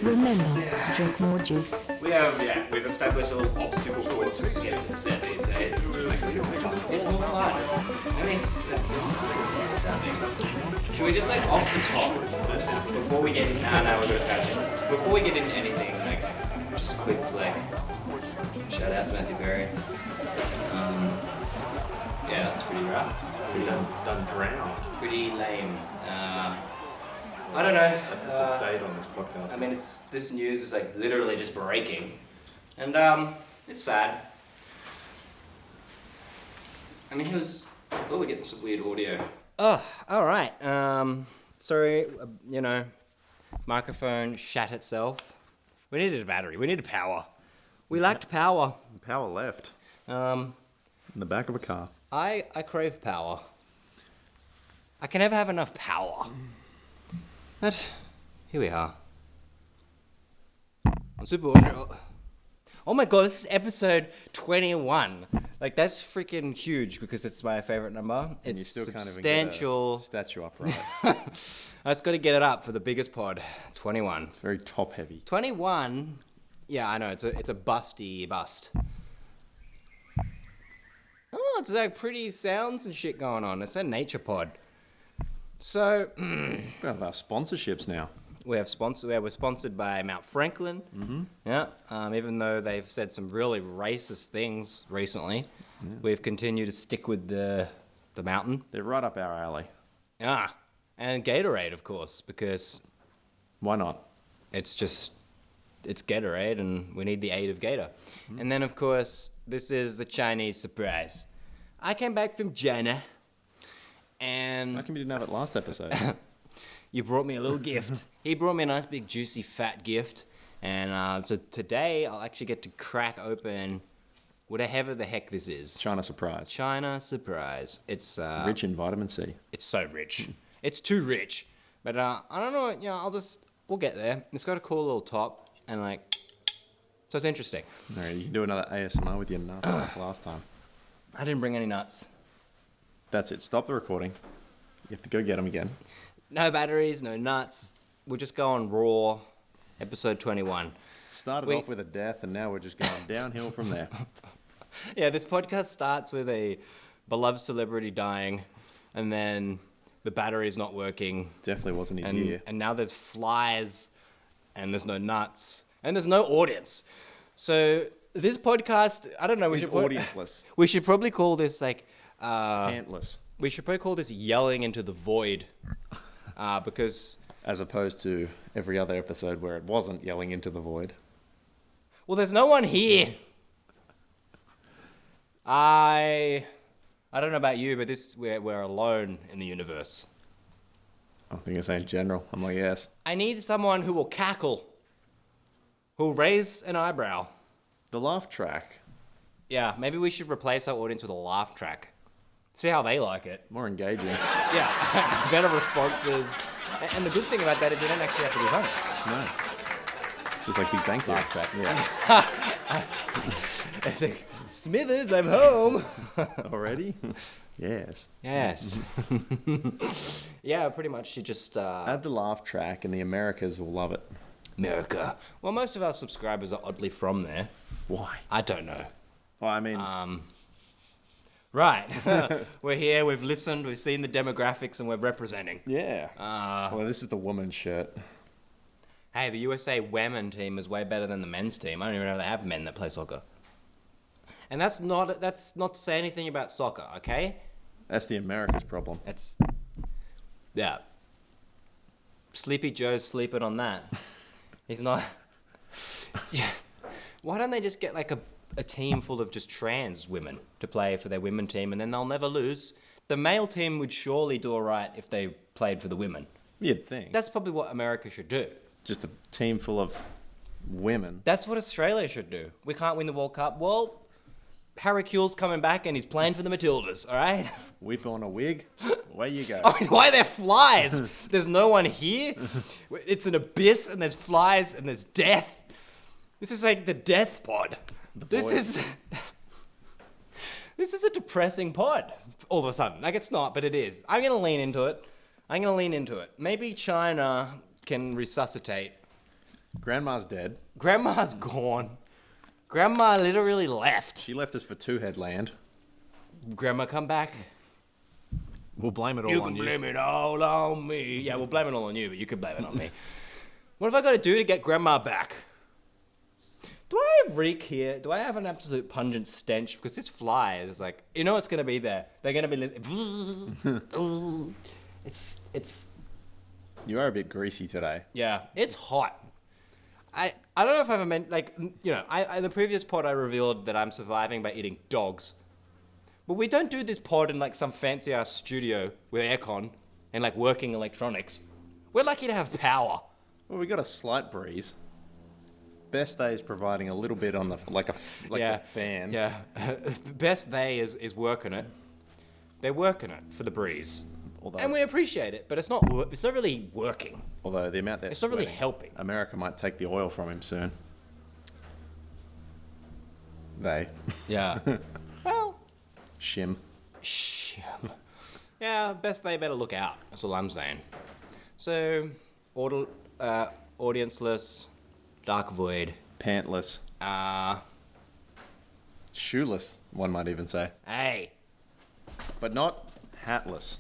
Remember, drink more juice. We've established a little obstacle course to get to the set these days. It's more fun. And it's should we just like off the top before we get in? Nah, we're gonna start it. Before we get into anything, like just a quick like shout out to Matthew Perry. Yeah, that's pretty rough. We done drowned. Pretty lame. I don't know. That's a date on this podcast. I mean, this news is like literally just breaking, and it's sad. I mean, we're getting some weird audio. Oh, all right. Sorry, microphone shat itself. We needed a battery. We needed power. We lacked power. Power left. In the back of a car. I crave power. I can never have enough power. But here we are. I'm super wondering. Oh my god, this is episode 21. Like, that's freaking huge because it's my favorite number. And it's you still substantial. Can't even get a statue upright. I just got to get it up for the biggest pod. 21. It's very top heavy. 21. Yeah, I know. It's a busty bust. Oh, it's like pretty sounds and shit going on. It's a nature pod. So We have our sponsorships now. we're sponsored by Mount Franklin. Mm-hmm. Yeah. Even though they've said some really racist things recently, we've continued to stick with the mountain. They're right up our alley. Ah, and Gatorade, of course, because Why not? it's Gatorade, and we need the aid of Gator. Mm-hmm. And then, of course, this is the Chinese surprise. I came back from China, and How come you didn't have it last episode? you brought me a little gift. He brought me a nice, big, juicy, fat gift. And so today, I'll actually get to crack open whatever the heck this is. China surprise. China surprise. It's Rich in vitamin C. It's so rich. It's too rich. But I don't know. We'll get there. It's got a cool little top, and so it's interesting. No, you can do another ASMR with your nuts like last time. I didn't bring any nuts. That's it. Stop the recording. You have to go get them again. No batteries, no nuts. We'll just go on raw. Episode 21. Started off with a death, and now we're just going downhill from there. Yeah, this podcast starts with a beloved celebrity dying, and then the battery's not working. Definitely wasn't his year. And now there's flies, and there's no nuts, and there's no audience. So this podcast, I don't know. It's audienceless. We should probably call this Pantless. We should probably call this yelling into the void, because As opposed to every other episode where it wasn't yelling into the void. well, there's no one here. I don't know about you, but we're alone in the universe. I think it's in general. I'm like, yes. I need someone who will cackle, who will raise an eyebrow. The laugh track. Yeah, maybe we should replace our audience with a laugh track. See how they like it. More engaging. Yeah, better responses. And the good thing about that is you don't actually have to give money. No. It's just like Big Bang Theory. Laugh track. Yeah. It's like, Smithers, I'm home. Already? Yes. Yes. Yeah, pretty much you just... Add the laugh track and the Americas will love it. America. Well, most of our subscribers are oddly from there. Why? I don't know. Well, I mean... Right. We're here, we've listened, we've seen the demographics, and we're representing. yeah. Well, this is the woman's shirt. Hey, the USA women team is way better than the men's team. I don't even know if they have men that play soccer. And that's not to say anything about soccer, okay? That's the America's problem. Yeah. Sleepy Joe's sleeping on that. He's not... Yeah. Why don't they just get like a team full of just trans women to play for their women team, and then they'll never lose? The male team would surely do all right if they played for the women. You'd think. That's probably what America should do. Just a team full of women. That's what Australia should do. We can't win the World Cup. Well, Harry Kuehl's coming back and he's playing for the Matildas, all right? Whip on a wig. Away you go. I mean, why are there flies? There's no one here. It's an abyss and there's flies and there's death. This is like the death pod. This is a depressing pod all of a sudden. Like, it's not, but it is. I'm going to lean into it. Maybe China can resuscitate Grandma's dead. Grandma's gone. Grandma literally left. She left us for Two Headland. Grandma, come back. We'll blame it all You on can you. blame it all on me. Yeah, we'll blame it all on you, but you can blame it on me. What have I got to do to get Grandma back? Do I reek here? Do I have an absolute pungent stench? Because this fly is like, you know what's going to be there. They're going to be... it's... You are a bit greasy today. Yeah, it's hot. I don't know if I've meant, like, you know, in the previous pod I revealed that I'm surviving by eating dogs. But we don't do this pod in, like, some fancy-ass studio with aircon and, like, working electronics. We're lucky to have power. Well, we got a slight breeze. Best Day is providing a little bit on the a fan. Yeah. Best they is working it. They're working it for the breeze. Although, And we appreciate it, but it's not really working. although the amount they're It's not really sweating, helping. America might take the oil from him soon. They. Yeah. Well, Shim. yeah, best they better look out. That's all I'm saying. So, audienceless, dark void. Pantless. Shoeless, one might even say. Hey, But not hatless.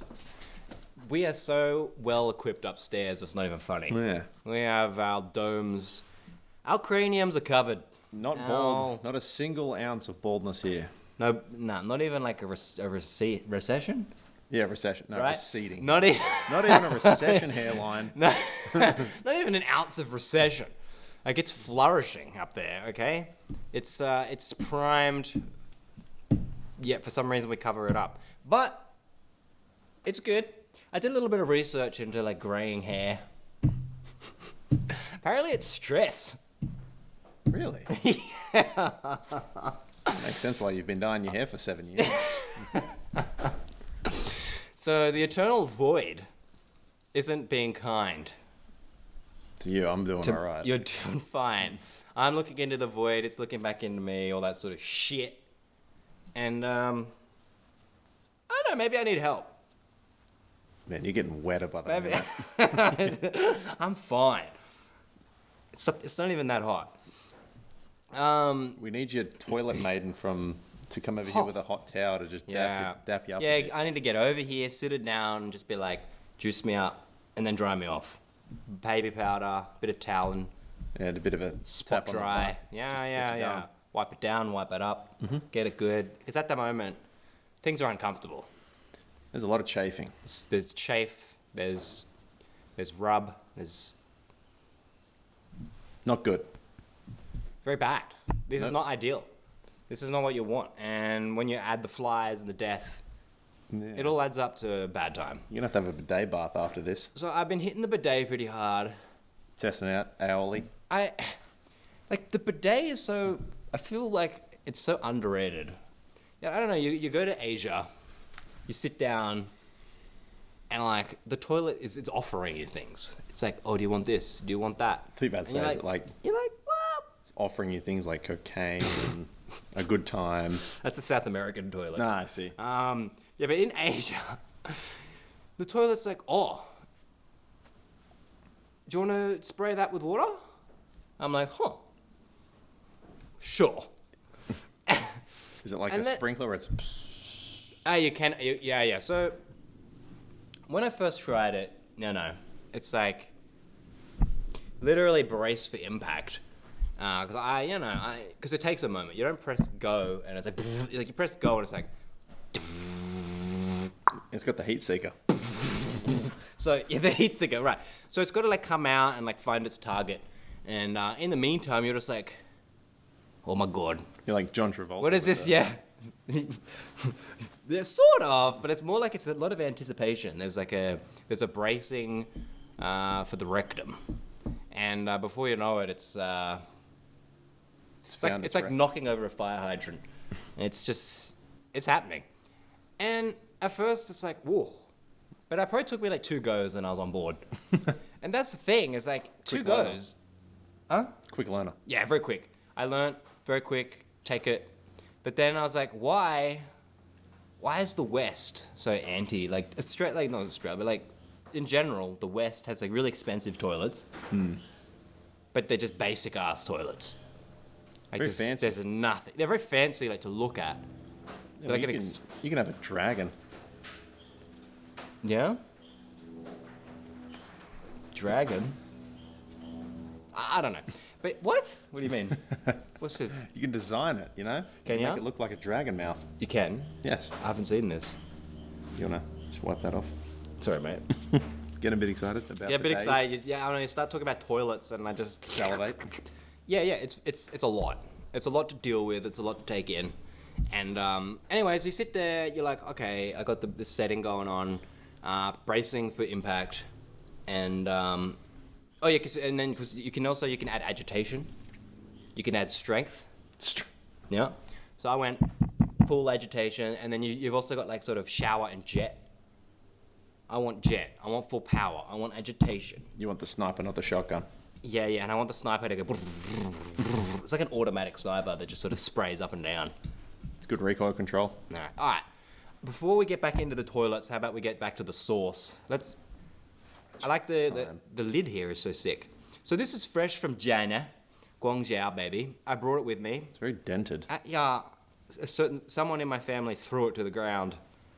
we are so well equipped upstairs, it's not even funny. Yeah. We have our domes. Our craniums are covered. Not No. bald. Not a single ounce of baldness here. No, not even like a recession? Yeah, recession. No, Right? receding. Not even... Not even a recession hairline. No, not even an ounce of recession. Like, it's flourishing up there, okay? It's primed. Yet for some reason we cover it up. But it's good. I did a little bit of research into, like, graying hair. Apparently it's stress. Really? Makes sense why you've been dyeing your hair for 7 years. So the eternal void isn't being kind. To you, I'm doing all right. You're doing fine. I'm looking into the void. It's looking back into me. All that sort of shit. And I don't know. Maybe I need help. Man, you're getting wetter by the Maybe minute. I'm fine. It's not even that hot. We need your toilet maiden to come over here with a hot towel to just dap you up. a Yeah, bit. I need to get over here, sit it down, and just be like, juice me up, and then dry me off. Baby powder, bit of towel, Yeah, a bit of a spot tap on the dry. butt. Yeah, Just yeah, gets you yeah. going. Wipe it down, wipe it up, get it good. Because at the moment, things are uncomfortable. There's a lot of chafing. There's chafe, there's rub, there's Not good. very bad. This is Nope. not ideal. This is not what you want. And when you add the flies and the death, Yeah. it all adds up to a bad time. You're going to have to have a bidet bath after this. So I've been hitting the bidet pretty hard. Testing out hourly. Like, the bidet is so... I feel like it's so underrated. Yeah, I don't know. You go to Asia, you sit down, and, like, the toilet it's offering you things. It's like, oh, do you want this? Do you want that? Too bad And you're says it like You're like, what? it's offering you things like cocaine and a good time. That's the South American toilet. Nah, I see. Yeah, but in Asia, the toilet's like, oh, do you want to spray that with water? I'm like, huh. Sure. Is it like And a then- sprinkler? Or it's You can, yeah. So, when I first tried it, no, it's like, literally brace for impact. Because it takes a moment. You don't press go, and it's like, like you press go, and it's like, it's got the heat seeker. so yeah, the heat seeker, right? So it's got to like come out and like find its target, and in the meantime, you're just like, oh my god, You're like John Travolta. what is with this? the- Yeah. Yeah, sort of, but it's more like it's a lot of anticipation. There's a bracing for the rectum, and before you know it, it's like found it's its like rep. knocking over a fire hydrant. It's happening, and at first it's like whoa, but it probably took me like 2 goes and I was on board. And that's the thing is like 2 Quick learner. goes, huh? Quick learner. Yeah, very quick. I learnt very quick, take it. But then I was like, why is the West so anti, like, Australia, like, not Australia, but like, in general, the West has like really expensive toilets. but they're just basic ass toilets. Like Very fancy. There's nothing. They're very fancy, like to look at. Yeah, They're like you can have a dragon. Yeah. Dragon. I don't know. But what? What do you mean? What's this? You can design it, you know? Can Make ya? it look like a dragon mouth. You can. Yes. I haven't seen this. You wanna just wipe that off? Sorry, mate. Get a bit excited about Yeah, a the bit days. excited. Yeah, I don't know. You start talking about toilets, and I just Salivate. Yeah. It's a lot. It's a lot to deal with. It's a lot to take in. And anyways, you sit there. You're like, okay, I got this setting going on, bracing for impact, and oh yeah, because you can add agitation, you can add strength. Yeah. So I went full agitation, and then you've also got like sort of shower and jet. I want jet. I want full power. I want agitation. You want the sniper, not the shotgun. Yeah, and I want the sniper to go. It's like an automatic sniper that just sort of sprays up and down. Good recoil control. No. All right. Before we get back into the toilets, how about we get back to the sauce? I like the lid here is so sick. So this is fresh from China, Guangzhou, baby. I brought it with me. It's very dented. Yeah, someone in my family threw it to the ground.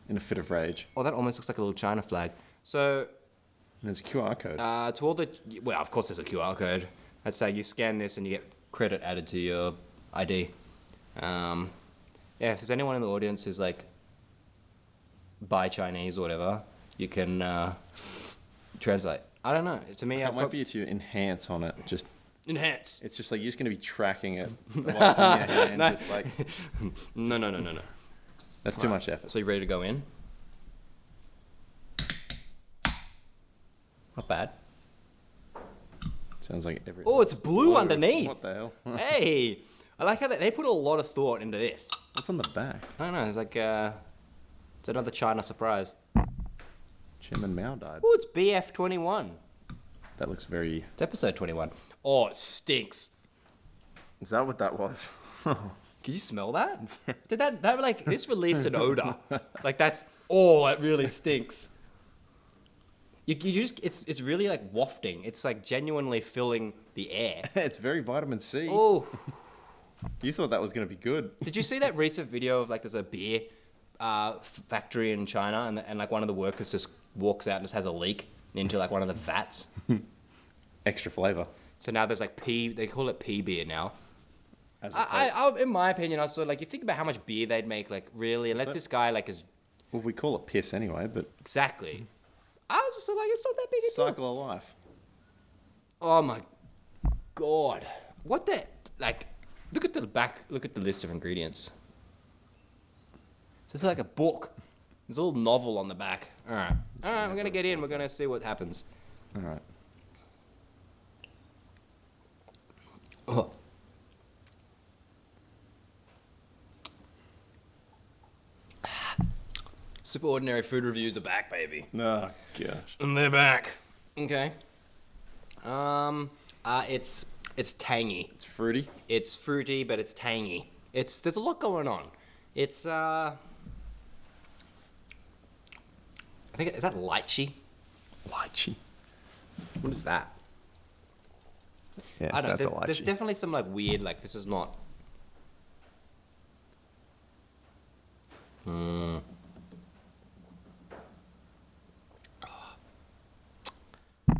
In a fit of rage. Oh, that almost looks like a little China flag. So, And there's a QR code. to all well, of course there's a QR code. I'd say you scan this and you get credit added to your ID. Yeah, if there's anyone in the audience who's like, buy Chinese or whatever, you can translate. I don't know. To me, I might be to enhance on it. Just enhance. it's just like you're just gonna be tracking it while it's in your hand. No. Just like No. that's too much effort. So you ready to go in? Not bad. Sounds like every. Oh, it's blue underneath. What the hell? Hey, I like how they put a lot of thought into this. What's on the back? I don't know. It's like it's another China surprise. Chairman Mao died. Oh, it's BF21. That looks very. It's episode 21. Oh, it stinks. Is that what that was? Can you smell that? Did that like this released an odor? Like that really stinks. You just it's really like wafting. It's like genuinely filling the air. It's very vitamin C. Oh, You thought that was gonna be good. did you see that recent video of like there's a beer factory in China and like one of the workers just walks out and just has a leak into like one of the vats. Extra flavor. So now there's like pea. They call it pea beer now. As I in my opinion, I sort of like you think about how much beer they'd make. Like really, unless this guy like is well, we call it piss anyway, but exactly. I was just like, it's not that big a deal. cycle of life. Oh my god. What the like look at the back, look at the list of ingredients. So it's like a book. There's a little novel on the back. Alright, we're gonna get in, we're gonna see what happens. All right. Oh. Super ordinary food reviews are back, baby. Oh gosh. And they're back. Okay. It's tangy. It's fruity. It's fruity, but it's tangy. There's a lot going on. It's I think is that lychee? Lychee. What is that? Yes, I don't that's know. a lychee. There's definitely some like weird like this is not.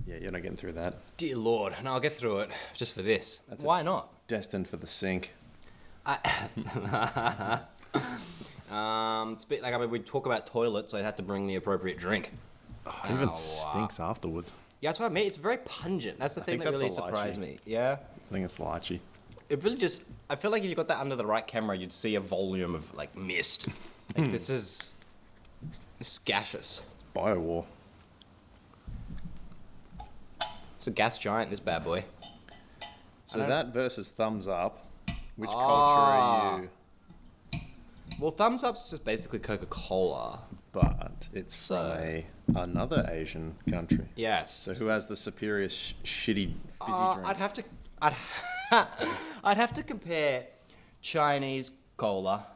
Yeah, you're not getting through that. Dear Lord, no, I'll get through it just for this. That's Why not? Destined for the sink. It's a bit like we talk about toilets, so I have to bring the appropriate drink. Oh, it even stinks afterwards. Yeah, that's what I mean. It's very pungent. That's the thing think that that's really the surprised lychee. me. Yeah. I think it's lychee. It really just. I feel like if you got that under the right camera, you'd see a volume of like mist. Like this is gaseous. Biowar. It's a gas giant. This bad boy. So don't- that versus thumbs up. Which culture Ah. are you? Well, Thumbs Up's just basically Coca-Cola. But it's So- from another Asian country. Yes. So who has the superior shitty fizzy drink? I'd have to. I'd have to compare Chinese cola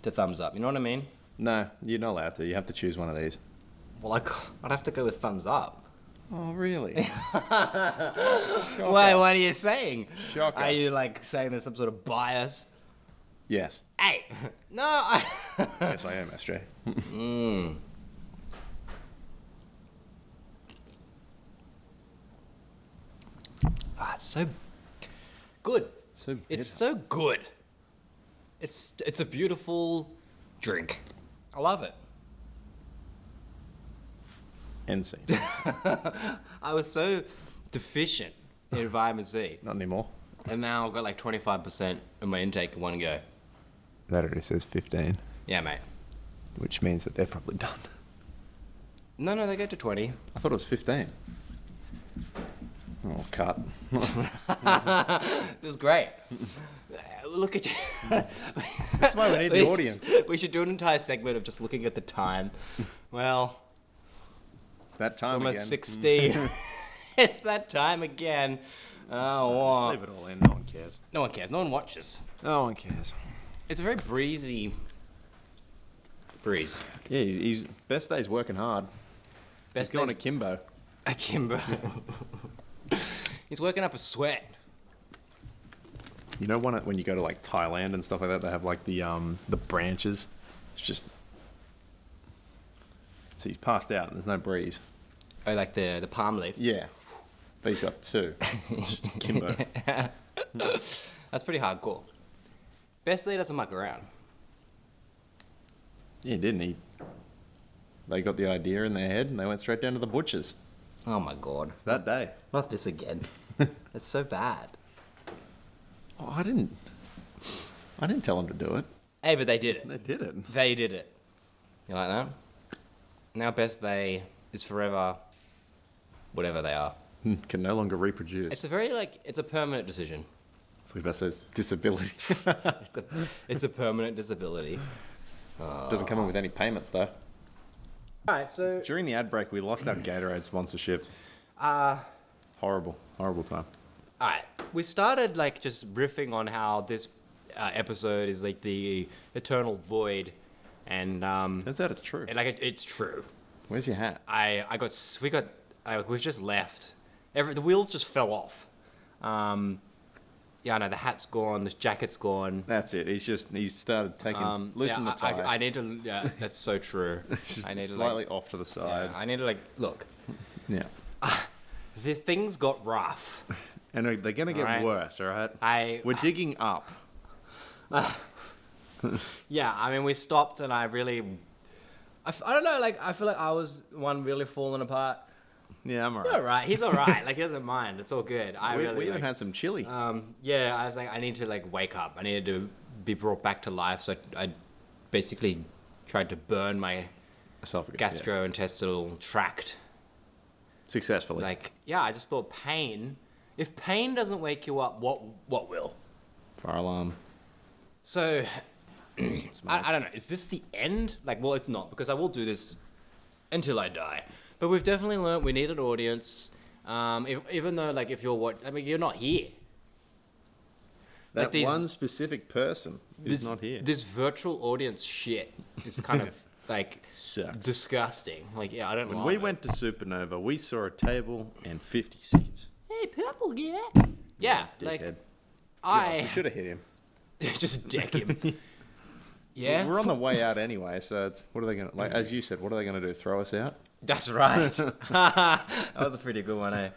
to Thumbs Up. You know what I mean? No, you're not allowed to. You have to choose one of these. Well, I'd have to go with Thumbs Up. Oh, really? Why? What are you saying? Shocker. Are you like saying there's some sort of bias? Yes. Hey, no. I... Yes, I am, SJ. Ah, it's so good. So bitter. It's so good. It's a beautiful drink. I love it. End scene. I was so deficient in vitamin C, Not anymore. and now I've got like 25% of my intake in one go. That already says 15, Yeah, mate. which means that they're probably done. No, they go to 20. I thought it was 15. Oh, cut. It was great. Look at you. That's why we need the audience. We should do an entire segment of just looking at the time. Well, It's that it's time almost again. 16. It's that time again. Oh, Just what? leave it all in. No one cares. No one cares. No one watches. No one cares. It's a very breezy breeze. Yeah, he's best day's working hard. Best He's going to day- Kimbo. Akimbo. He's working up a sweat. You know, when you go to like Thailand and stuff like that, they have like the branches. It's just so he's passed out and there's no breeze. Oh, like the palm leaf. Yeah, but he's got two. It's just Kimbo. That's pretty hardcore. Best Lee doesn't muck around. Yeah, didn't he? They got the idea in their head and they went straight down to the butchers. Oh my god. It's that day. Not this again. It's so bad. Oh, I didn't tell them to do it. Hey, but they did it. They did it. They did it. You like that? Now Best They is forever whatever they are. Can no longer reproduce. It's a very it's a permanent decision. I think that says disability. It's a permanent disability. Doesn't come in with any payments though. Alright, so During the ad break, we lost our Gatorade sponsorship. Horrible time. alright. We started just riffing on how this episode is like the eternal void, and Turns out it's true. it's true. Where's your hat? We've just left. The wheels just fell off. Yeah, I know, the hat's gone, the jacket's gone. That's it. He's started taking loosen the tie. I need to. Yeah, that's so true. Just I need to slightly off to the side. I need to look. Yeah. The things got rough. And they're gonna get Alright. worse. All right. We're digging up. Yeah, I mean, we stopped, and I don't know. I feel like I was one really falling apart. Yeah, I'm He's alright. alright. He's alright. He doesn't mind. It's all good. We even had some chili. Yeah, I was like, I need to wake up. I needed to be brought back to life. So I basically tried to burn my Esophagus. yes. gastrointestinal tract. Successfully. I just thought pain. If pain doesn't wake you up, what will? Fire alarm. So I don't know. Is this the end? Well, it's not, because I will do this until I die. But we've definitely learned we need an audience. Even though, if you're not here. That these- one specific person is not here. This virtual audience shit is kind of Sucks. disgusting. I don't When love we it. went to Supernova, we saw a table and 50 seats. Hey, purple, yeah. Yeah, Dickhead. We I should have hit him. just deck him. Yeah, We're on the way out anyway, so it's what are they gonna as you said? What are they gonna do? Throw us out? that's right. That was a pretty good one, eh?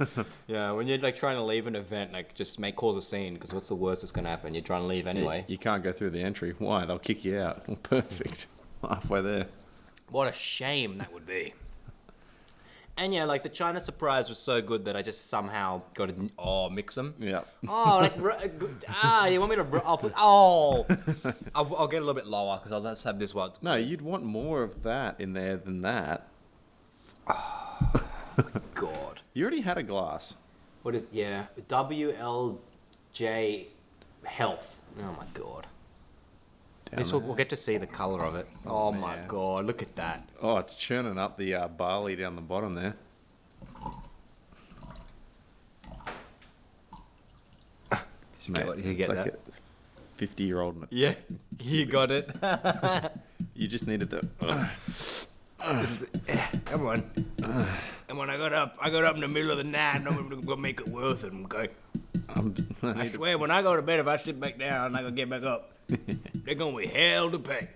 Yeah, when you're trying to leave an event, just cause a scene, because what's the worst that's gonna happen? You're trying to leave anyway. You can't go through the entry. Why? They'll kick you out. Well, perfect. Halfway there. What a shame that would be. And yeah, the China surprise was so good that I just somehow got to mix them. Yeah. Oh, you want me to? I'll put. I'll get a little bit lower because I'll just have this one. No, you'd want more of that in there than that. God. You already had a glass. What is WLJ Health? Oh my God. This we'll get to see the color of it. Oh my man. God! Look at that. Oh, it's churning up the barley down the bottom there. You get that? a 50-year-old. Yeah, you got it. You just needed to. Come on. And when I got up in the middle of the night, and I'm gonna make it worth it. Okay. I swear, when I go to bed, if I sit back down, I'm not gonna get back up. They're gonna be hell to pay.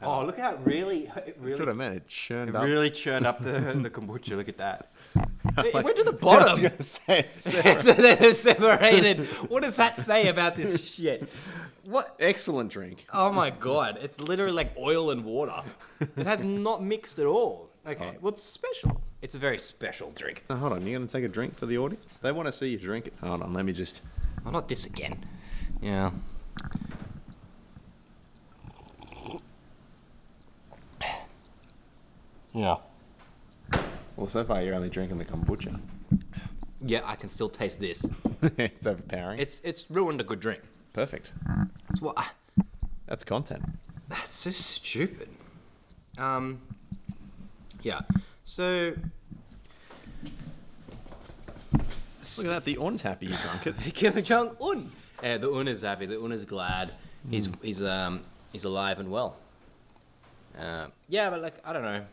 Oh, look how it really. That's what I meant. It churned up. Really churned up the kombucha. Look at that. It went to the bottom. I was gonna say it's So they're separated. What does that say about this shit? What? excellent drink. Oh my god! It's literally like oil and water. It has not mixed at all. Okay, what's special? It's a very special drink. Oh, hold on, you gonna take a drink for the audience? They want to see you drink it. Hold on, let me just. Oh, not this again. Yeah. Yeah. Well, so far you're only drinking the kombucha. Yeah, I can still taste this. It's overpowering. It's ruined a good drink. Perfect. That's what. That's content. That's so stupid. Yeah. So. Look at that. The Un's happy you drunk it. Kim Jong Un. Yeah, the Un is happy. The Un is glad. He's alive and well. Yeah, but like I don't know.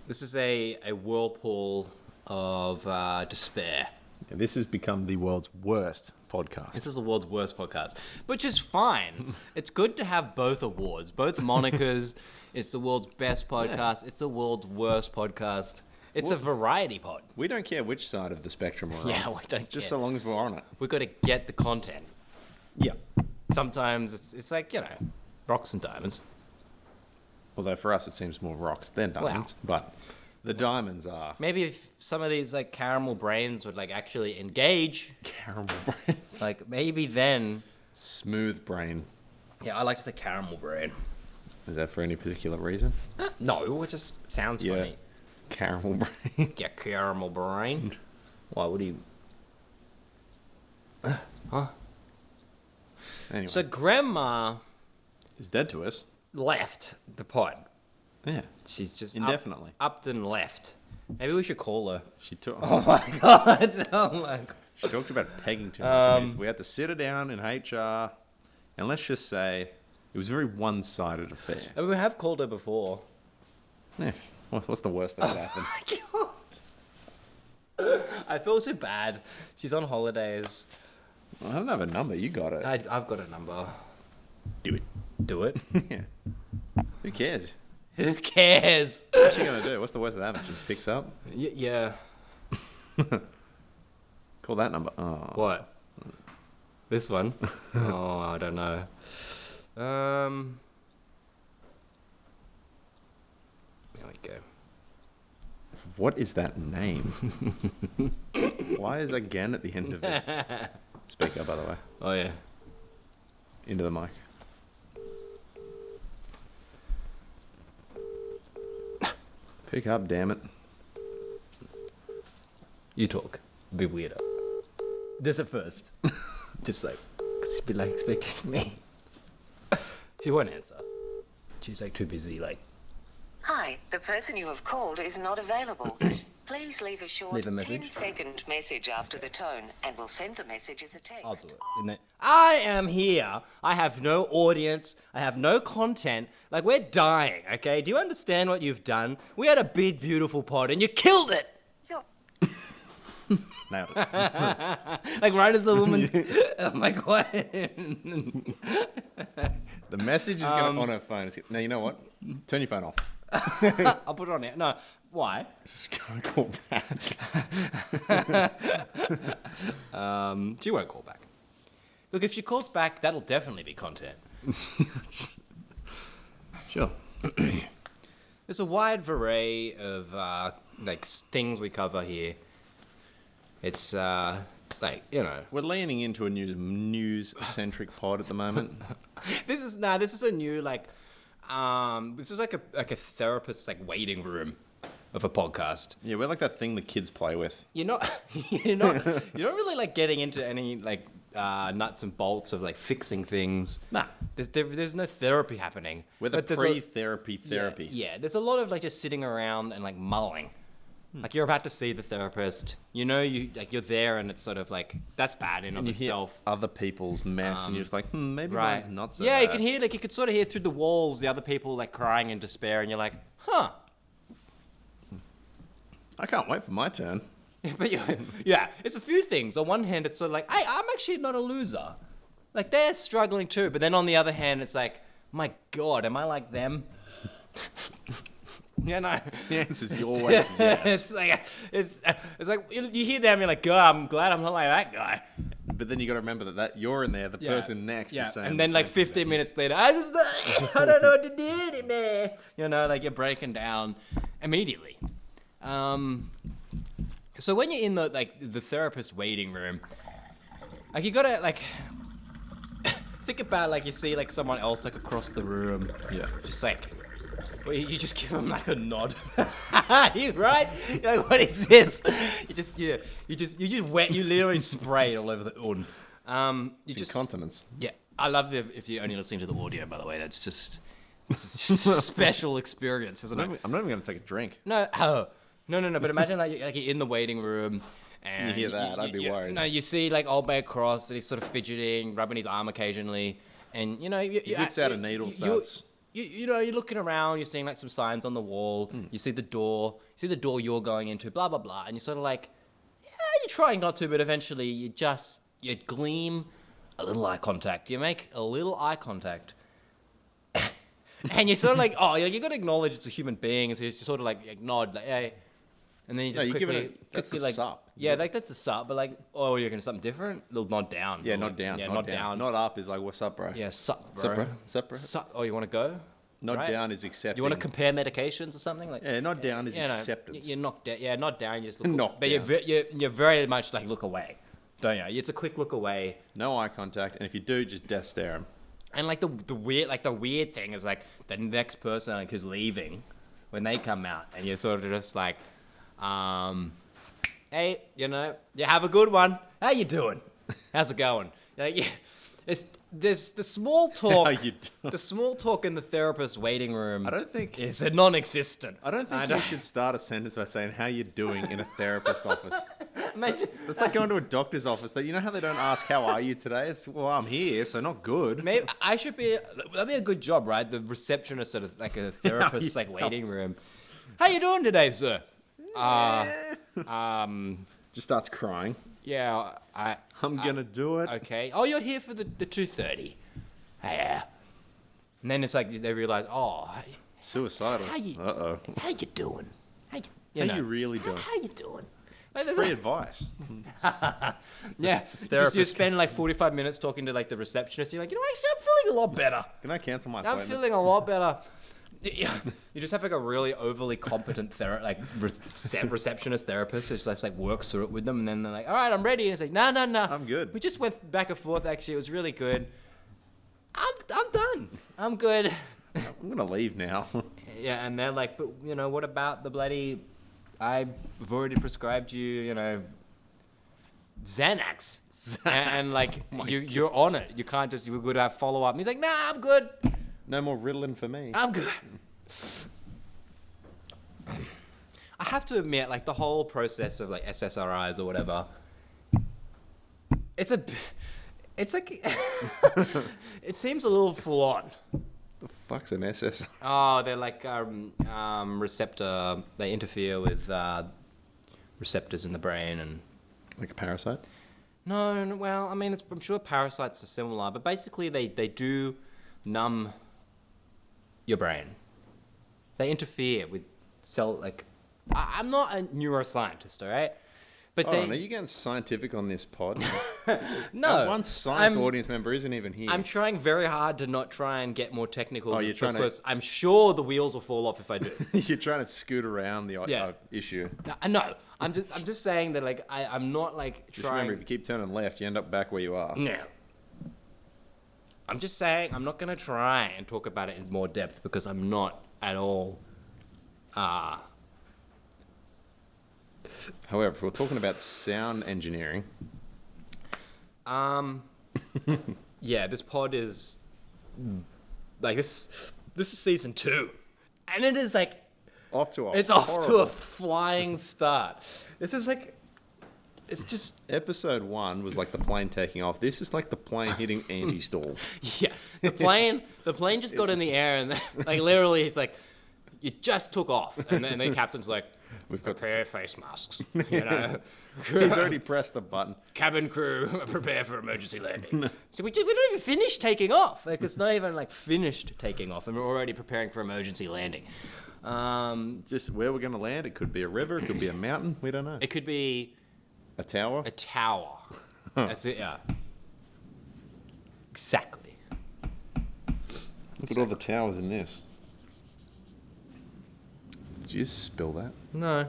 This is a whirlpool of despair. Yeah, this has become the world's worst podcast. This is the world's worst podcast, which is fine. It's good to have both awards, both monikers. It's the world's best podcast. Yeah. It's the world's worst podcast. It's a variety pod. We don't care which side of the spectrum we're on. Yeah, we don't Just care. so long as we're on it. We've got to get the content. Yeah. Sometimes it's like, rocks and diamonds. Although for us it seems more rocks than diamonds. Wow. But the diamonds are... Maybe if some of these like caramel brains would like actually engage. Caramel brains. Like maybe then... Smooth brain. Yeah, I like to say caramel brain. Is that for any particular reason? No, it just sounds funny. Caramel brain. Yeah, caramel brain. Why would he... Huh? Anyway. So Grandma Is dead to us. left the pod. Yeah. She's just Indefinitely. Upped and left. Maybe we should call her. She took... Oh my god. Oh my god. She talked about pegging too much. We had to sit her down in HR, and let's just say it was a very one-sided affair. I mean, we have called her before. Yeah. What's the worst that could happen? I feel so bad. She's on holidays. I don't have a number. You got it. I've got a number. Do it. Do it. Yeah. Who cares? Who cares? What's she gonna do? What's the worst that happens? She picks up. Yeah. Call that number. Oh. What? This one? Oh, I don't know. There we go. What is that name? Why is again at the end of it? Speaker, by the way. Oh yeah. Into the mic. Pick up, damn it. You talk. Be weirder. This at first. Just like, cause she'd be like expecting me. She won't answer. She's like too busy, like. Hi, the person you have called is not available. Please leave a short Leave a message. 10-second message after the tone, and we'll send the message as a text. I'll do it. And then, I am here. I have no audience. I have no content. Like, we're dying, okay? Do you understand what you've done? We had a big, beautiful pod, and you killed it! Nailed it. Like, right as the woman... oh, my God. The message is going on her phone. Now, you know what? Turn your phone off. I'll put it on here. No. Why? Just can't call back. She won't call back. Look, if she calls back, that'll definitely be content. Sure. There's a wide array of things we cover here. It's We're leaning into a news-centric pod at the moment. This is a new this is like a therapist's like waiting room of a podcast. Yeah, we're like that thing the kids play with. You're not really like getting into any like nuts and bolts of like fixing things. Nah. There's no therapy happening. We're the But pre-therapy therapy. Yeah, there's a lot of like just sitting around and like mulling. Like you're about to see the therapist. You're there and it's sort of like that's bad in And of you hear itself. other people's mess and you're just like, maybe Right. mine's not so yeah, bad. you can hear you could sort of hear through the walls the other people like crying in despair and you're like, huh. I can't wait for my turn. But yeah, it's a few things. On one hand, it's sort of like, hey, I'm actually not a loser. Like, they're struggling too. But then on the other hand, it's like, my God, am I like them? Yeah, no. The answer's always yes. it's like you hear them, you're like, God, I'm glad I'm not like that guy. But then you got to remember that you're in there. The person next is saying. And then like 15 minutes later, I don't know what to do anymore. You know, like you're breaking down immediately. So when you're in the therapist waiting room, like you gotta like think about like you see like someone else like across the room. Yeah. Just like. Well, you just give them like a nod, you right? You're like, what is this? You literally spray it all over the un. It's incontinence. Yeah, I love if you're only listening to the audio. By the way, this is just a special experience, isn't it? I'm not even gonna take a drink. No. But imagine like you're in the waiting room. And you hear that, I'd be worried. No, you see like old mate Cross, and he's sort of fidgeting, rubbing his arm occasionally, and you know he whips out a needle, starts. You know, you're looking around, you're seeing like some signs on the wall, you see the door you're going into, blah, blah, blah. And you're sort of like, yeah, you're trying not to, but eventually you gleam a little eye contact. You make a little eye contact. And you're sort of like, oh, you got to acknowledge it's a human being. And so you sort of like nod, like, hey. And then you just that's the like, sup. Yeah, like that's the sup, but like, oh, you're going to something different? Little nod down. Yeah, nod down. Yeah, nod down. Nod up is like, what's up, bro? Yeah, sup, bro. Sup, bro? Sup, bro? Sup. Oh, you want to go? Nod right? down is accepting. You want to compare medications or something? Like, yeah, nod down is acceptance. You're knocked down. Yeah, nod down. You just look Knock but down. You're very much like look away, don't you? It's a quick look away. No eye contact, and if you do, just death stare him. And like the weird thing is like the next person like who's leaving, when they come out, and you're sort of just like, hey, you know, you have a good one. How you doing? How's it going? Like, yeah, there's the small talk. How you doing? The small talk in the therapist waiting room. I don't think is non-existent. I don't think you should start a sentence by saying how you doing in a therapist office. Imagine, It's like going to a doctor's office. That you know how they don't ask how are you today? It's well, I'm here, so not good. maybe I should be. That'd be a good job, right? The receptionist at like a therapist's like waiting room. How you doing today, sir? Just starts crying. Yeah, I'm gonna do it. Okay. Oh, you're here for the 2:30. Yeah. And then it's like they realize, oh, Suicidal. How you- Uh-oh. how you doing? How How you really doing? How you doing? Free advice. Yeah. Just you Therapist. spend like 45 minutes talking to like the receptionist. You're like, you know, actually, I'm feeling a lot better. Can I cancel my I'm appointment? feeling a lot better. You just have like a really overly competent receptionist therapist who just like works through it with them, and then they're like, "All right, I'm ready." And it's like, "No, I'm good. We just went back and forth. Actually, it was really good. I'm done. I'm good." I'm gonna leave now. Yeah, and they're like, "But you know, what about the bloody? I've already prescribed you, you know, Xanax, and like you're on it. You can't just you're good to have follow up." And he's like, "Nah, I'm good. No more Ritalin for me. I'm good." I have to admit, like the whole process of like SSRIs or whatever, it's like it seems a little full on. The fuck's an SS? Oh, they're like receptor. They interfere with receptors in the brain and. Like a parasite? No, well, I mean, I'm sure parasites are similar, but basically they do numb your brain. They interfere with I'm not a neuroscientist, all right? But Hold on, are you getting scientific on this pod? no. Our one science I'm- audience member isn't even here. I'm trying very hard to not try and get more technical. Oh, you're trying to- because I'm sure the wheels will fall off if I do. You're trying to scoot around the Yeah. issue. No, I'm just saying that like I'm not like Just trying. remember, if you keep turning left, you end up back where you are. No. I'm just saying I'm not gonna try and talk about it in more depth because I'm not at all. However, if we're talking about sound engineering, Yeah, this pod is like this. This is season 2, and it is like off to a it's off to a horrible- flying start. This is like it's just Episode 1 was like the plane taking off. This is like the plane hitting anti-stall. yeah. The plane just got in the air and like literally it's like you just took off, and then the captain's like, We've got prepare face masks. You know, He's already pressed the button. cabin crew, prepare for emergency landing. So we don't even finish taking off. Like it's not even like finished taking off, and we're already preparing for emergency landing. Just where we're going to land. It could be a river. It could be a mountain. We don't know. It could be A tower. a tower. That's it. Yeah. Exactly. Look at all the towers in this. Did you just spill that? No.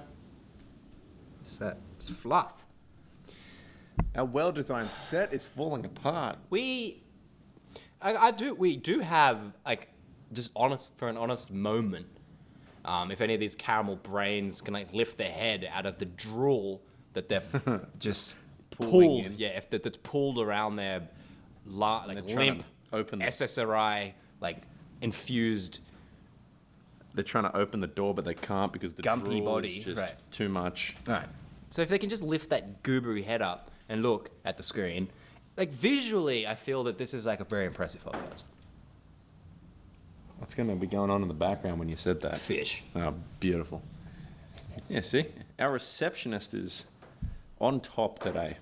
It's fluff. Our well-designed set is falling apart. We do have like just for an honest moment. If any of these caramel brains can like lift their head out of the drool that they're just Pulling pulled, in. yeah, if that's pulled around their like They're trying limp to open the- SSRI like infused They're trying to open the door, but they can't because the Gumpy drool body, is just right. too much. Right. So if they can just lift that goobery head up and look at the screen, like visually, I feel that this is like a very impressive podcast. What's going to be going on in the background when you said that? Fish. Oh, beautiful. Yeah, see? Our receptionist is on top today.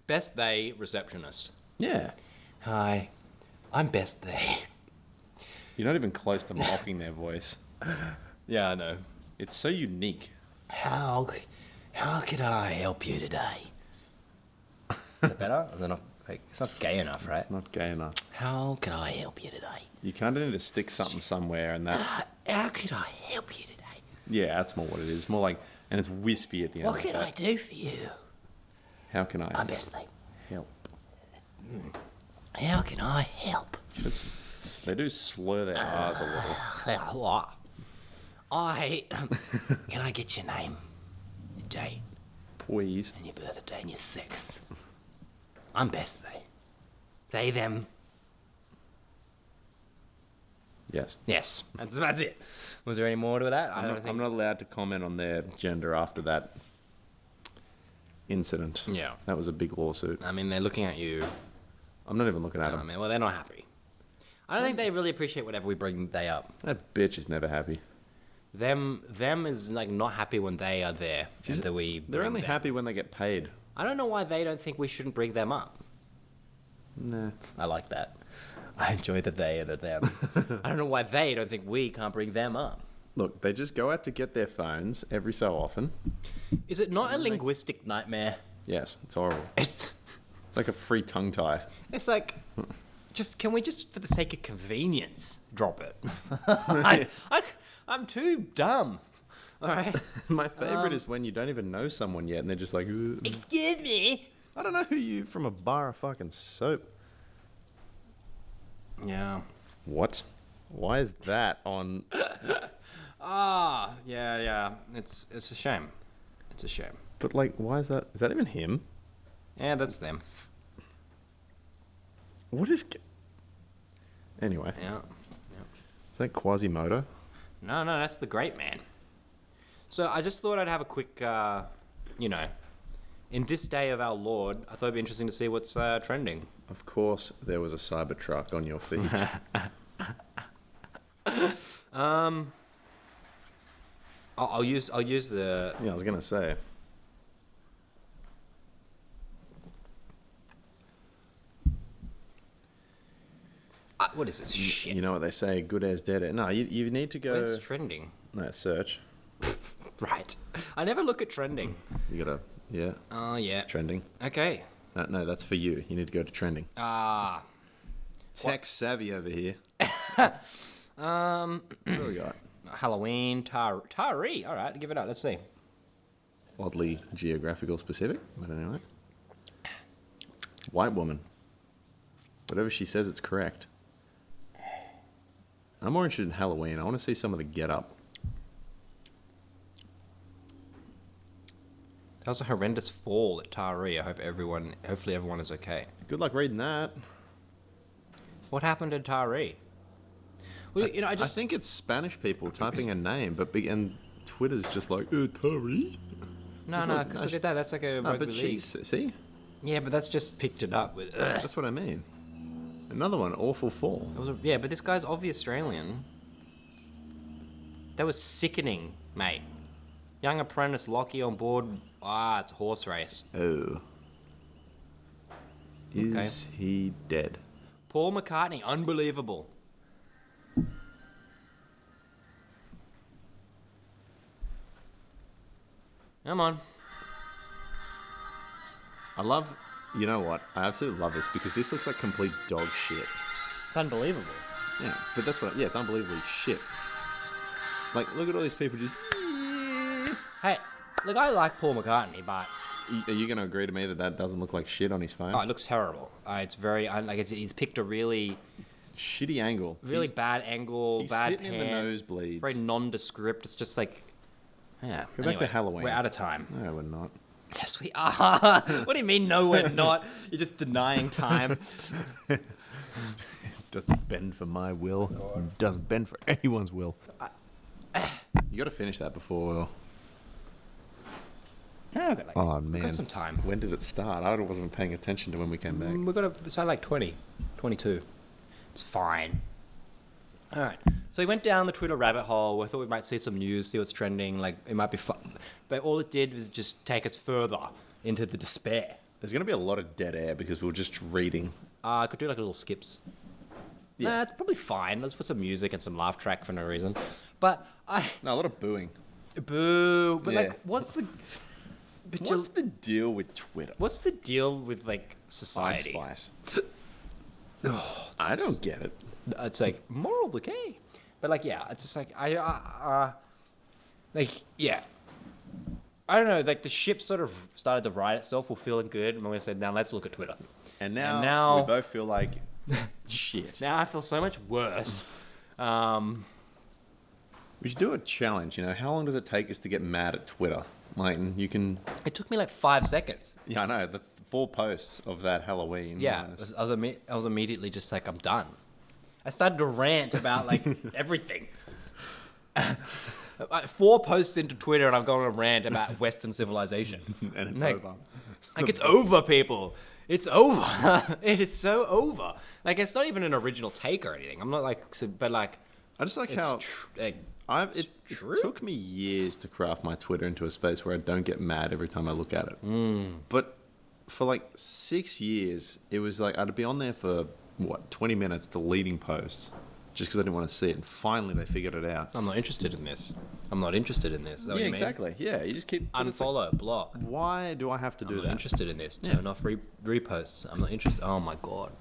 Best they receptionist. Yeah. Hi, I'm Best they. You're not even close to mocking their voice. Yeah, I know. It's so unique. How could I help you today? Is that better? Is it not? Like, it's not gay enough, right? It's not gay enough. How can I help you today? You kind of need to stick something somewhere, and that. How could I help you today? Yeah, that's more what it is. More like, and it's wispy at the end. What can I do for you? How can I I'm Best they. help? How can I help? Just, they do slur their R's a little. What? Can I get your name, your date, Please. and your birthday and your sex? I'm Best they. They, them. Yes. Yes. That's it. Was there any more to that? I'm not allowed to comment on their gender after that incident. Yeah. That was a big lawsuit. I mean, they're looking at you. I'm not even looking at I them. mean, well, they're not happy. I don't think they really appreciate whatever we bring they up. That bitch is never happy. Them is like not happy when they are there. And that we They're bring only them. happy when they get paid. I don't know why they don't think we shouldn't bring them up. Nah. I like that. I enjoy the they and the them. I don't know why they don't think we can't bring them up. Look, they just go out to get their phones every so often. Is it not a linguistic nightmare? Yes, it's horrible. It's It's like a free tongue tie. like, can we just, for the sake of convenience, drop it? I'm too dumb. All right. My favorite is when you don't even know someone yet and they're just like, "Ugh." Excuse me. I don't know who you from a bar of fucking soap. Yeah. What? Why is that on? Yeah. It's a shame. It's a shame. But like, why is that? Is that even him? Yeah, that's them. What is? Anyway, Yeah. is that Quasimodo? No, that's the great man. So I just thought I'd have a quick, in this day of our Lord, I thought it'd be interesting to see what's trending. Of course, there was a Cybertruck on your feed. I'll use the. Yeah, I was gonna say. What is this shit? You know what they say? Good as dead. No, you need to go. Where's trending? No, search. Right. I never look at trending. You gotta. Yeah. Oh yeah. Trending. Okay. No, that's for you. You need to go to trending. Ah. Tech savvy over here. Um. What do we got? Halloween. Tari. All right. Give it up. Let's see. Oddly geographical specific, but anyway. White woman. Whatever she says, it's correct. I'm more interested in Halloween. I want to see some of the get up. That was a horrendous fall at Tari. Hopefully everyone is okay. Good luck reading that. What happened to Tari? Well, I I think it's Spanish people typing a name, and Twitter's just like, Tari? No, not- because look at that. That's like a No, rugby but league. see? Yeah, but that's just picked it up with. That's what I mean. Another one, awful fall. Yeah, but this guy's obviously Australian. That was sickening, mate. Young apprentice Lockie on board. Ah, it's a horse race. Oh. Is he dead? Paul McCartney, unbelievable. Come on. I love... You know what? I absolutely love this because this looks like complete dog shit. It's unbelievable. Yeah, but that's what... Yeah, it's unbelievably shit. Like, look at all these people just... Hey, look, I like Paul McCartney, but Are you going to agree to me that that doesn't look like shit on his phone? it looks terrible. It's very he's picked a really Shitty angle. He's, bad angle, He's bad sitting in the pan, nosebleeds. very nondescript. It's just like, yeah. Go back to Halloween. We're out of time. No, we're not. Yes, we are. What do you mean? No, we're not. You're just denying time. Doesn't bend for my will. Doesn't bend for anyone's will. You got to finish that before. No, we've got Man, we've got some time. When did it start? I wasn't paying attention to when we came back. We've got to start like 20, 22. It's fine. All right. So we went down the Twitter rabbit hole. We thought we might see some news, see what's trending. Like, it might be fun. But all it did was just take us further into the despair. There's going to be a lot of dead air because we're just reading. I could do like little skips. Yeah. Nah, it's probably fine. Let's put some music and some laugh track for no reason. But No, a lot of booing. Boo. But Yeah. like, what's the... But What's the deal with Twitter? What's the deal with like society? Spice. I don't get it. It's like moral decay, but like yeah, it's just like like yeah, I don't know. Like the ship sort of started to right itself. We're feeling good, and we said, now let's look at Twitter. And now, now- we both feel like shit. Now I feel so much worse. We should do a challenge. You know, how long does it take us to get mad at Twitter? Like, and you can. It took me like 5 seconds. Yeah, I know. The 4 posts of that Halloween. Yeah, minus- I was immediately just like, I'm done. I started to rant about like everything. 4 posts into Twitter and I've gone on a rant about Western civilization. And it's like, over. Like it's over, people. It's over. It is so over. Like it's not even an original take or anything. I'm not like, but like, I just like it's how like, it true. took me years to craft my Twitter into a space where I don't get mad every time I look at it. But for like 6 years, it was like I'd be on there for 20 minutes deleting posts just because I didn't want to see it. And finally, they figured it out. I'm not interested in this. I'm not interested in this. Is that what Yeah, you mean? exactly. Yeah, you just keep but it's like, Unfollow, block. why do I have to I'm do not that? interested in this. Yeah. Turn off reposts. I'm not interested. Oh my god.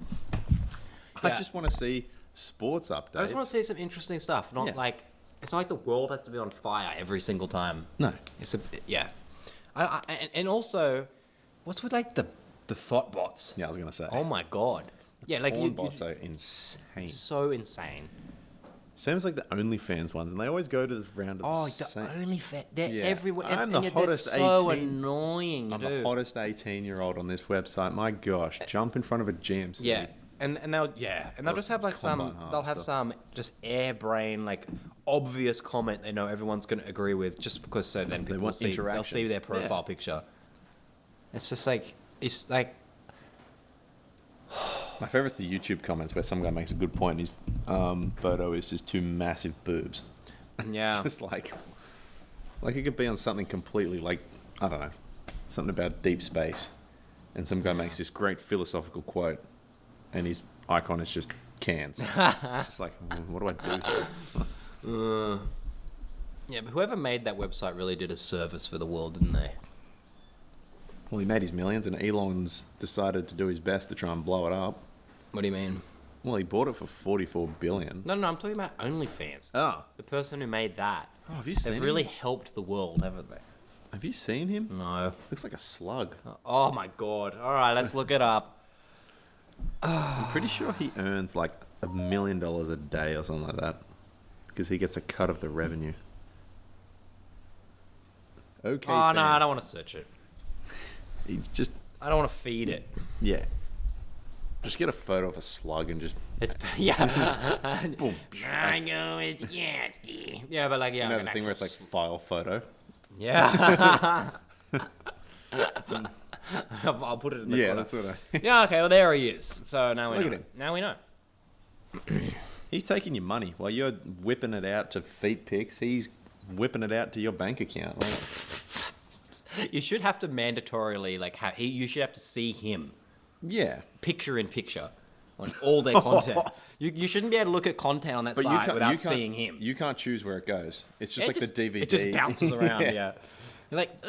I Yeah. just want to see sports updates. I just want to see some interesting stuff. Not Yeah. like it's not like the world has to be on fire every single time. No. It's a yeah. And also, what's with like the thought bots? Yeah, I was gonna say. Oh my god. Yeah, like Porn bots are insane. so insane. Seems like the OnlyFans ones, and they always go to this round of Oh, the the same. OnlyFans. They're Yeah. everywhere. I'm and the yet hottest they're so 18 annoying, I'm dude. the hottest 18-year-old on this website. My gosh, jump in front of a GMC. Yeah. And they'll they'll Or just have like combine they'll have harvester. some just air brain like obvious comment they know everyone's gonna agree with just because so then people will want see they'll see interactions. their profile Yeah. picture. It's just like it's like My favorite's the YouTube comments where some guy makes a good point. His photo is just 2 massive boobs. yeah. It's just like it could be on something completely like, I don't know, something about deep space. And some guy makes this great philosophical quote and his icon is just cans. It's just like, what do I do here? Yeah, but whoever made that website really did a service for the world, didn't they? Well, he made his millions and Elon's decided to do his best to try and blow it up. What do you mean? Well, he bought it for 44 billion. No, I'm talking about OnlyFans. Oh. The person who made that. Oh, have you seen They've him? really helped the world, haven't they? Have you seen him? No. Looks like a slug. Oh my god. All right, let's look it up. I'm pretty sure he earns like $1 million a day or something like that. Because he gets a cut of the revenue. Okay. Oh no, I fans. don't want to search it. He just, I don't want to feed it. yeah. Just get a photo of a slug and just, It's yeah. boom. I go with Yatsky. Yeah, but like yeah, You know like the an thing where it's like actual file photo? yeah. I'll put it in the Yeah, corner. that's what I... Yeah, okay, well there he is. So now we Look know. at him. Now we know. He's taking your money while you're whipping it out to feet pics. He's whipping it out to your bank account. Like, You should have to mandatorily like you should have to see him yeah. picture in picture on all their content. You shouldn't be able to look at content on that But site without seeing him. You can't choose where it goes. It's just It like the DVD. It just bounces around. Yeah. You're like,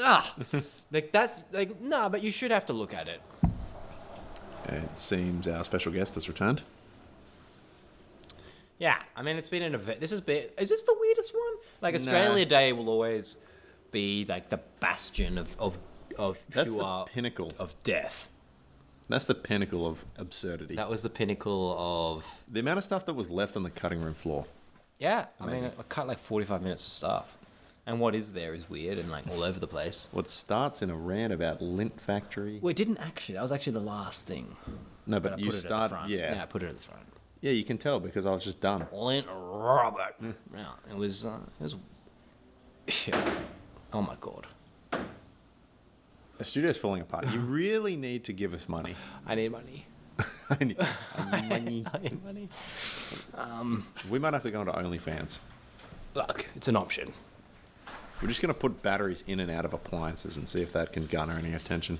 like that's like no, but you should have to look at it. It seems our special guest has returned. Yeah, I mean, it's been an event. Is this the weirdest one? Like, Australia Day will always be, like, the bastion of That's the pure pinnacle. of death. That's the pinnacle of absurdity. That was the pinnacle of... The amount of stuff that was left on the cutting room floor. Yeah, I Amazing. mean, I cut, like, 45 minutes of stuff. And what is there is weird and, like, all over the place. What starts in a rant about lint factory. Well, it didn't actually. That was actually the last thing. No, but I you put it at the start... front. Yeah. Yeah, I put it at the front. Yeah, you can tell because I was just done. Lint Robert. Yeah, it was... Yeah. Oh, my God. The studio's falling apart. You really need to give us money. I need money. I need money. I need money. We might have to go into OnlyFans. Look, it's an option. We're just going to put batteries in and out of appliances and see if that can garner any attention.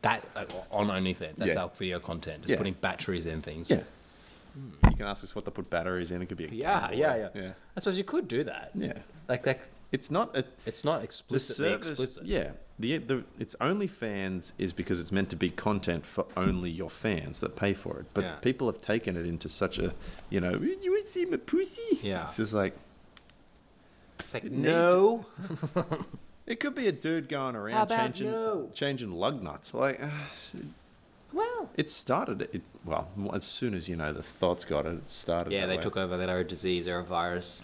That on OnlyFans, that's Yeah. our video content. Just Yeah. putting batteries in things. Yeah. You can ask us what to put batteries in. It could be a Yeah. yeah. I suppose you could do that. Yeah. Like that. It's not a... It's not The explicitly service, explicit. yeah. It's OnlyFans is because it's meant to be content for only your fans that pay for it. But Yeah. people have taken it into such a, you want to see my pussy? Yeah. It's just like, It's like, It no. it could be a dude going How around about no? changing lug nuts. Like, Well. it started, well, as soon as, the thoughts got it, it started Yeah, that they way. took over that era disease, era virus.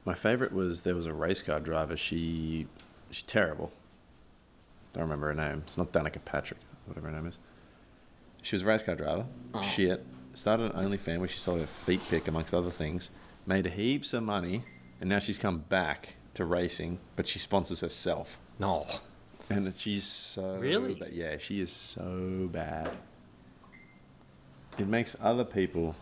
My favorite was there was a race car driver. She's terrible. Don't remember her name. It's not Danica Patrick, whatever her name is. She was a race car driver. Oh. Shit. Started an OnlyFans where she sold her feet pic amongst other things. Made heaps of money, and now she's come back to racing, but she sponsors herself. No. And she's so Really? bad. Yeah, she is so bad. It makes other people.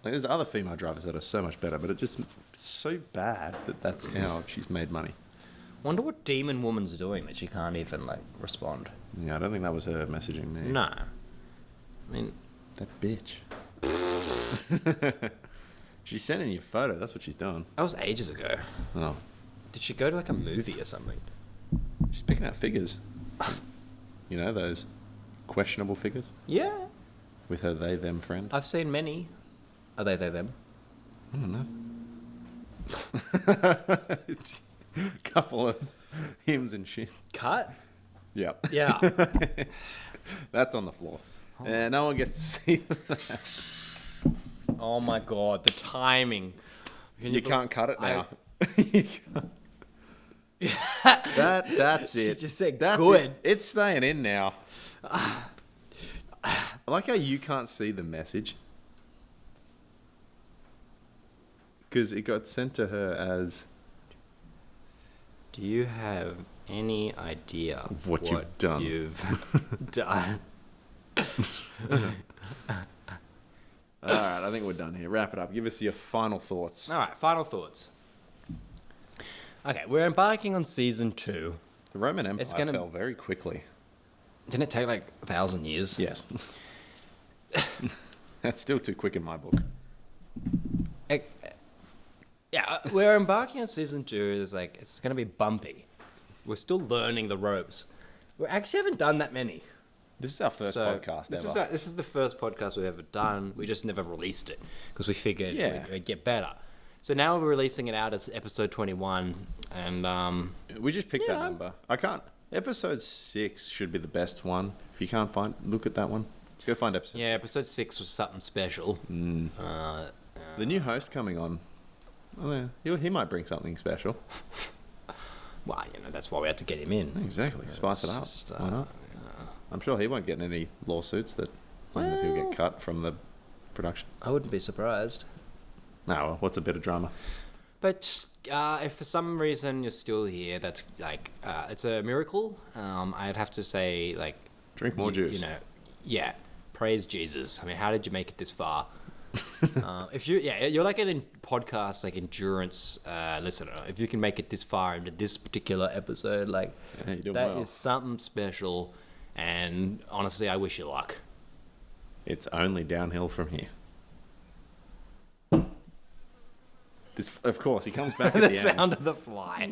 Like, there's other female drivers that are so much better, but it's just so bad that's how she's made money. Wonder what demon woman's doing that she can't even like respond. Yeah, I don't think that was her messaging me. No. I mean, That bitch. She's sending you a photo. That's what she's doing. that was ages ago. Oh, Did she go to like a movie or something? she's picking out figures. Those questionable figures Yeah. with her they/them friend. I've seen many. Are they them? I don't know. Couple of hymns and shit. Cut? Yep. Yeah. That's on the floor. And no one gets to see that. Oh my God, the timing. You can't cut it I- now. You can't. That's it. just said That's good. it. It's staying in now. I like how you can't see the message. Because it got sent to her as Do you have any idea Of what you've done? You've done. all right, I think we're done here. Wrap it up. Give us your final thoughts. All right, final thoughts. Okay, we're embarking on season 2. The Roman Empire It's gonna- fell very quickly. Didn't it take like 1,000 years? Yes. That's still too quick in my book. Yeah, we're embarking on season 2. It's going to be bumpy. We're still learning the ropes. We actually haven't done that many. This is our first podcast ever. This is the first podcast we've ever done. We just never released it because we figured Yeah. it'd get better. So now we're releasing it out as episode 21, and We just picked that Yeah. number. I can't. Episode 6 should be the best one. If you can't look at that one. Go find episode yeah, 6. episode 6 was something special. The new host coming on. Oh, yeah, he might bring something special. Well, that's why we had to get him in. Exactly. Spice it up. Just, Why not? I'm sure he won't get any lawsuits that he'll get cut from the production. I wouldn't be surprised. No, well, what's a bit of drama? But if for some reason you're still here, that's it's a miracle. I'd have to say Drink more juice. Yeah, praise Jesus. I mean, how did you make it this far? If you're like an podcast like endurance listener. If you can make it this far into this particular episode, like Yeah, you're doing that well. is something special. And honestly, I wish you luck. It's only downhill from here. This, of course, he comes back at The the sound end. of the fly.